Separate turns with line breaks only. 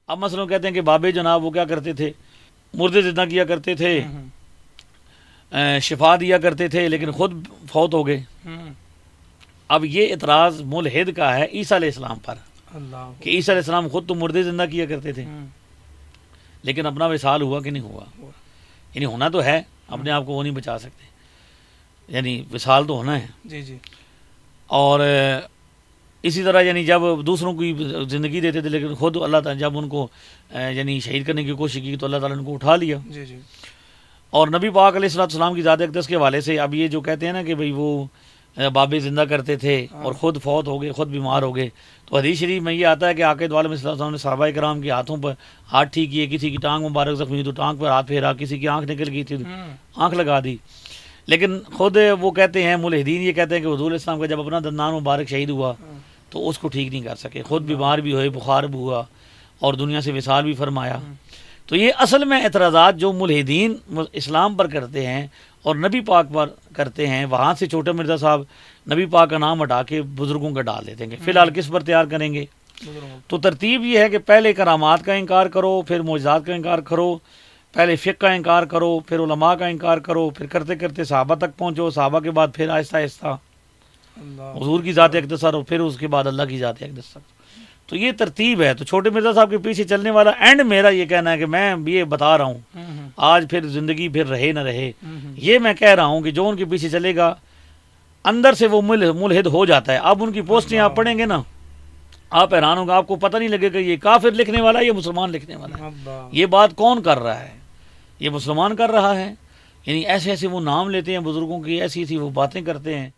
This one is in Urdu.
اب مثلا کہتے ہیں کہ بابے جناب وہ کیا کرتے تھے، مردے زندہ کیا کرتے تھے، شفا دیا کرتے تھے، لیکن خود فوت ہو گئے۔ اب یہ اعتراض ملحد کا ہے عیسیٰ علیہ السلام پر،
اللہ
کہ عیسیٰ علیہ السلام خود تو مردے زندہ کیا کرتے تھے، لیکن اپنا وصال ہوا کہ نہیں ہوا؟ یعنی ہونا تو ہے، اپنے آپ کو وہ نہیں بچا سکتے، یعنی وصال تو ہونا ہے۔
جی جی
اور اسی طرح یعنی جب دوسروں کی زندگی دیتے تھے، لیکن خود اللہ تعالیٰ جب ان کو یعنی شہید کرنے کی کوشش کی تو اللہ تعالیٰ نے ان کو اٹھا لیا۔
جی جی
اور نبی پاک علیہ السلام کی ذات اقدس کے حوالے سے اب یہ جو کہتے ہیں نا کہ بھئی وہ بابے زندہ کرتے تھے اور خود فوت ہو گئے، خود بیمار ہو گئے، تو حدیث شریف میں یہ آتا ہے کہ عاقد عالم صلی اللہ علیہ وسلم نے صحابہ کرام کے ہاتھوں پر ہاتھ ٹھیک کیے، کسی کی ٹانگ مبارک زخمی تو ٹانگ پر ہاتھ پھیرا، کسی کی آنکھ نکل گئی تھی آنکھ لگا دی۔ لیکن خود وہ کہتے ہیں ملحدین یہ کہتے ہیں کہ حضور اسلام کا جب اپنا دندان مبارک شہید ہوا تو اس کو ٹھیک نہیں کر سکے، خود بیمار بھی ہوئے، بخار بھی ہوا اور دنیا سے وصال بھی فرمایا۔ تو یہ اصل میں اعتراضات جو ملحدین اسلام پر کرتے ہیں اور نبی پاک پر کرتے ہیں، وہاں سے چھوٹے مرزا صاحب نبی پاک کا نام ہٹا کے بزرگوں کا ڈال دیتے ہیں کہ فی الحال کس پر تیار کریں گے۔ تو ترتیب یہ ہے کہ پہلے کرامات کا انکار کرو، پھر معجزات کا انکار کرو، پہلے فقہ کا انکار کرو، پھر علماء کا انکار کرو، پھر کرتے کرتے صحابہ تک پہنچو، صحابہ کے بعد پھر آہستہ آہستہ حضور کی ذات اقدس اور پھر اس کے بعد اللہ کی ذات اقدس۔ تو یہ ترتیب ہے۔ تو چھوٹے مرزا صاحب کے پیچھے چلنے والا اینڈ میرا یہ کہنا ہے کہ میں یہ بتا رہا ہوں، آج پھر زندگی پھر رہے نہ رہے، یہ میں کہہ رہا ہوں کہ جو ان کے پیچھے چلے گا اندر سے وہ ملحد ہو جاتا ہے۔ اب ان کی پوسٹیں آپ پڑھیں گے نا، آپ حیران ہوں گے، آپ کو پتہ نہیں لگے گا یہ کافر لکھنے والا ہے یہ مسلمان لکھنے والا ہے، یہ بات کون کر رہا ہے؟ یہ مسلمان کر رہا ہے۔ یعنی ایسے ایسے وہ نام لیتے ہیں بزرگوں کی، ایسی ایسی وہ باتیں کرتے ہیں۔